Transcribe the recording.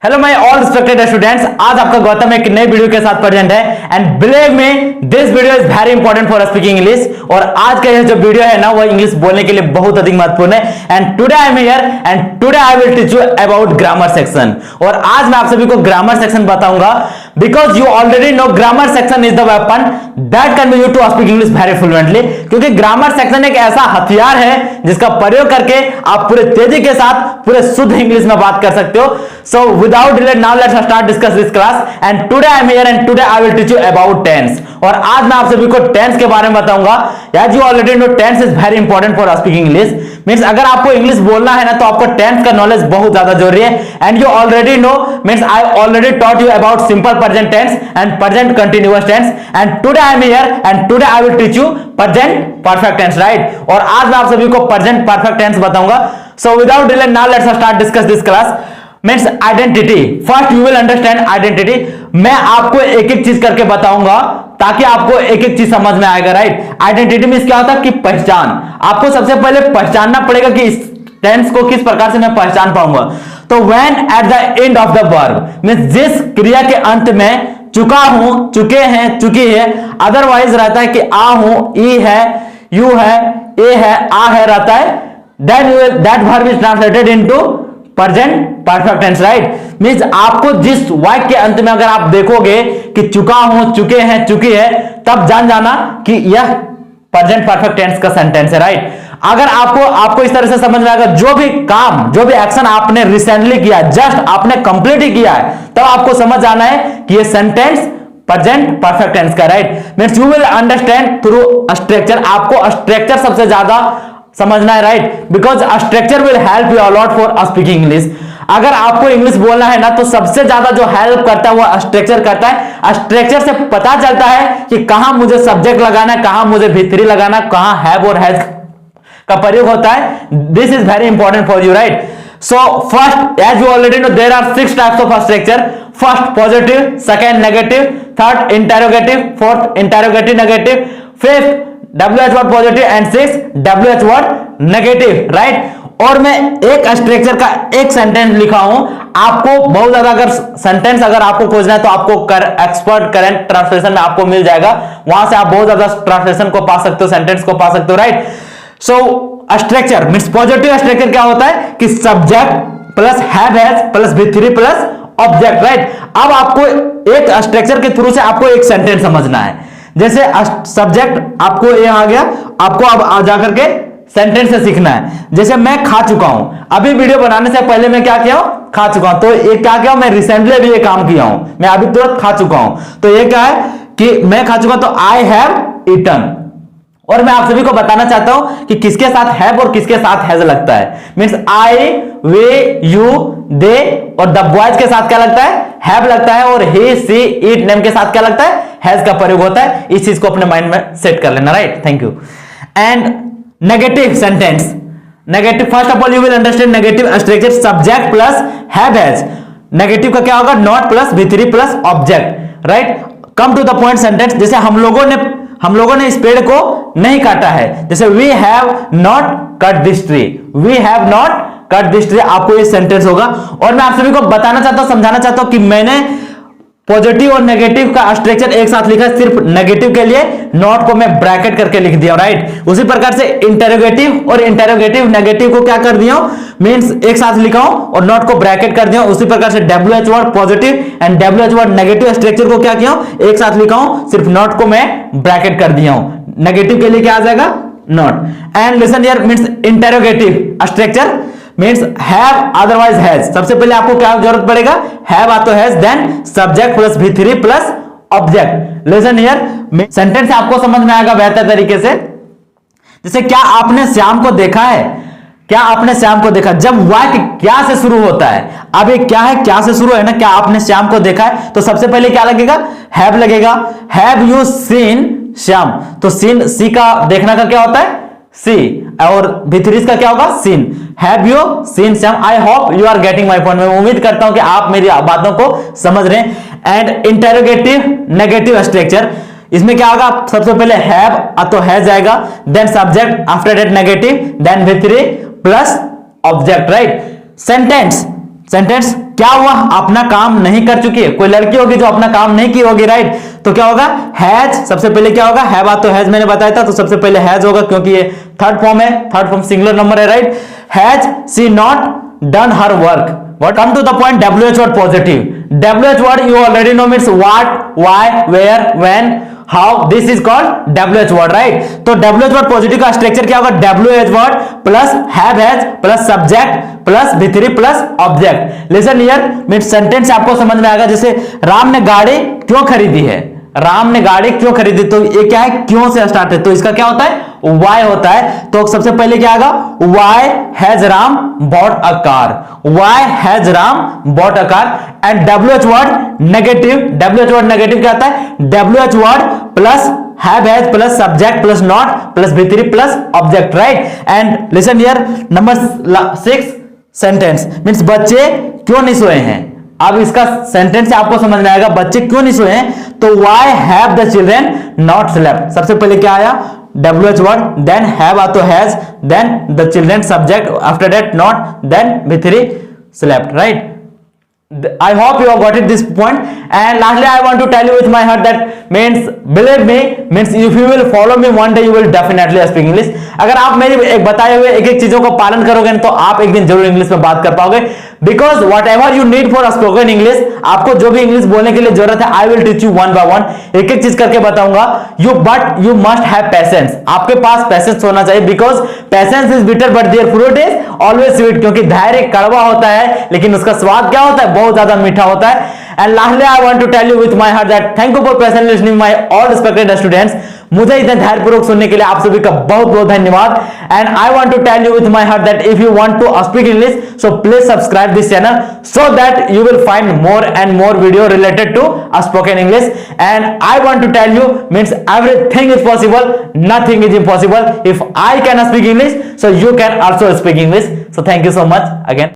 Hello my all respected students, आज आपका गौतम एक नई वीडियो के साथ प्रेजेंट है and believe me this video is very important for speaking English. और आज का ये जो वीडियो है ना वो इंग्लिश बोलने के लिए बहुत अधिक महत्वपूर्ण है and today I am here and today I will teach you about grammar section. और आज मैं आप सभी को ग्रामर सेक्शन बताऊंगा because you already know grammar section is the weapon that can be used to speak English very fluently. क्योंकि grammar section एक ऐसा हथियार है जिसका प्रयोग करके आप पूरे तेजी के साथ पूरे शुद्ध इंग्लिश में बात कर सकते हो। So without delay now let's start discuss this class and today I am here and today I will teach you about tense। और आज मैं आप सभी को टेंस के बारे में बताऊंगा। यार you already know tense is very important for speaking English। Means अगर आपको इंग्लिश बोलना है ना तो आपको टेंस का नॉलेज बहुत ज्यादा जरूरी है and you already know means I already taught you about simple present tense and present continuous tense and today I am here and today I will teach you present perfect tense, right. और आज मैं आप सभी को present perfect tense बताऊंगा। So without delay now let's start discuss this class. Means identity, first you will understand identity. मैं आपको एक एक चीज करके बताऊंगा ताकि आपको एक एक चीज समझ में आएगा, राइट। आइडेंटिटी मीन्स क्या होता है कि पहचान। आपको सबसे पहले पहचानना पड़ेगा कि इस टेंस को किस प्रकार से मैं पहचान पाऊंगा। तो when at the end of the verb means जिस क्रिया के अंत में चुका हूं, चुके हैं, चुकी है, अदरवाइज रहता है कि आ हूं, ई है, यू है, ए है, आ है रहता है, then that verb is translated into present perfect tense, right. Means आपको जिस वाक्य के अंत में अगर आप देखोगे कि चुका हूं, चुके हैं, चुकी है, तब जान जाना कि यह प्रेजेंट परफेक्ट टेंस का सेंटेंस है, राइट। अगर आपको इस तरह से समझ में आएगा जो भी काम, जो भी एक्शन आपने रिसेंटली किया, जस्ट आपने कंप्लीट ही किया है, तब आपको समझ आना है कि यह सेंटेंस प्रेजेंट परफेक्ट टेंस का, right. Means you will understand through structure. आपको स्ट्रक्चर सबसे ज्यादा समझना है, right, because structure will help you a lot for speaking English. अगर आपको इंग्लिश बोलना है ना तो सबसे ज्यादा जो हेल्प करता है वो स्ट्रक्चर करता है। स्ट्रक्चर से पता चलता है कि कहां मुझे सब्जेक्ट लगाना है, कहां मुझे भी3 लगाना है, कहां हैव और हैज का प्रयोग होता है। This is very important for you, right. So first, as you already know, there are 6 types of structure. First positive, second negative, third interrogative, fourth interrogative negative, fifth WH word positive and 6 WH word negative, right. और मैं एक structure का एक sentence लिखा हूं। आपको बहुत ज्यादा अगर सेंटेंस अगर आपको खोजना है तो आपको एक्सपर्ट करेंट ट्रांसलेशन में आपको मिल जाएगा। वहां से आप बहुत ज्यादा ट्रांसलेशन को पा सकते हो, सेंटेंस को पा सकते हो, right. So structure means positive structure क्या होता है कि subject plus have has plus भी3 प्लस ऑब्जेक्ट, राइट। अब आपको एक स्ट्रक्चर के थ्रू से आपको एक सेंटेंस समझना है। जैसे सब्जेक्ट आपको ये आ गया, आपको अब जाकर के सेंटेंस से सीखना है। जैसे मैं खा चुका हूं, अभी वीडियो बनाने से पहले मैं क्या किया हूं, खा चुका हूं। तो ये क्या किया, मैं रिसेंटली भी ये काम किया हूं, मैं अभी तुरंत खा चुका हूं। तो ये क्या है कि मैं खा चुका, तो आई हैव ईटन। और मैं आप सभी को बताना चाहता हूं कि किसके साथ हैव और किसके साथ हैज लगता है। मींस आई, वे, यू, दे और द बॉयज के साथ क्या लगता है, हैव लगता है। और ही, सी, इट, नेम के साथ क्या लगता है, हैज का प्रयोग होता है। इस चीज को अपने माइंड में सेट कर लेना, right. Thank you. And negative sentence, negative, first of all you will understand negative structure, subject plus have has. Negative का क्या होगा, नॉट प्लस भी3 plus object, right. Come to the point sentence, जैसे हम लोगों ने इस पेड़ को नहीं काटा है। जैसे we have not cut this tree, we have not cut this tree, आपको ये सेंटेंस होगा। और मैं आप सभी को बताना चाहता हूं, समझाना चाहता हूं कि मैंने पॉजिटिव और नेगेटिव का स्ट्रक्चर एक साथ लिखा। सिर्फ नेगेटिव के लिए नॉट को मैं ब्रैकेट करके लिख दिया, राइट। उसी प्रकार से इंटरोगेटिव और इंटरोगेटिव नेगेटिव को क्या कर दिया, मींस एक साथ लिखा हूं और नॉट को ब्रैकेट कर दिया। उसी प्रकार से WH word positive and WH word negative structure को क्या किया, एक साथ लिखा हूं, सिर्फ नॉट को मैं ब्रैकेट कर दिया हूं। नेगेटिव के लिए क्या आ जाएगा, not. And listen here, means interrogative structure means have otherwise has. सबसे पहले आपको क्या जरूरत पड़ेगा, हैव आ तो हैज, देन सब्जेक्ट प्लस भी3 plus object. Listen here, sentence आपको समझ में आएगा बेहतर तरीके से। जैसे क्या आपने श्याम को देखा है, क्या आपने श्याम को देखा। जब वाक्य क्या से शुरू होता है, अब ये क्या है, क्या से शुरू है ना, क्या आपने श्याम को देखा है, तो सबसे पहले क्या लगेगा, हैव लगेगा। हैव यू सीन श्याम, तो सीन, सी का देखना का क्या होता है, सी, और भी3 का क्या होगा, seen. Have you seen Shyam. I hope you are getting my point. मैं उम्मीद करता हूं कि आप मेरी बातों को समझ रहे हैं। एंड इंटरोगेटिव नेगेटिव स्ट्रक्चर, इसमें क्या होगा, सबसे पहले हैव तो हैज जाएगा, then subject, after that negative, then भी3 प्लस ऑब्जेक्ट, राइट। सेंटेंस क्या वह अपना काम नहीं कर चुकी है? कोई लड़की होगी जो अपना काम नहीं की होगी, राइट? तो क्या होगा? हैज, सबसे पहले क्या होगा? है बात तो हैज मैंने बताया था, तो सबसे पहले हैज होगा क्योंकि ये थर्ड फॉर्म है, थर्ड फॉर्म सिंगुलर नंबर है, right? Has she not done her work. What come to the point? WH word positive. WH word you already know means what, why, where, when, how. This is called WH word, right? तो WH word positive का structure क्या होगा? WH word plus have has plus subject plus V3 plus object. Listen here means sentence आपको समझ में आएगा. जैसे राम ने गाड़ी क्यों खरीदी है? राम ने गाड़ी क्यों खरीदी, तो ये क्या है? क्यों से स्टार्ट है, तो इसका क्या होता है? वाई होता है. तो सबसे पहले क्या आएगा? Why has Ram bought a car. Why has Ram bought a car. And WH word negative. WH word negative क्या आता है? WH word plus have has plus subject plus not plus V3 plus object, right? And listen here number 6 sentence means बच्चे क्यों नहीं सोए हैं. अब इसका सेंटेंस से आपको समझ में आएगा बच्चे क्यों नहीं सोए हैं. तो why have the children not slept. सबसे पहले क्या आया? WH word, then have तो has, then the children subject, after that not, then V3 slept, right? I hope you have got it this point. And lastly I want to tell you with my heart that means believe me means if you will follow me one day you will definitely speak English. अगर आप मेरी एक बताए हुए एक एक चीजों को पालन करोगे तो आप एक दिन जरूर इंग्लिश में बात कर पाओगे. Because whatever you need for spoken English, आपको जो भी इंग्लिश बोलने के लिए जरूरत है, I will teach you one by one, एक एक चीज करके बताऊंगा. But you must have patience. आपके पास पेशेंस होना चाहिए. Because patience is bitter but their fruit is always sweet. क्योंकि धैर्य कड़वा होता है लेकिन उसका स्वाद क्या होता है? बहुत ज्यादा मीठा होता है. And lastly I want to tell you with my heart that thank you for patiently listening my all respected students. मुझे इतने धैर्यपूर्वक सुनने के लिए आप सभी का बहुत बहुत धन्यवाद. And I want to tell you with my heart that if you want to speak English so please subscribe this channel so that you will find more and more video related to spoken English. And I want to tell you means everything is possible, nothing is impossible. If I can speak English so you can also speak English. So thank you so much again.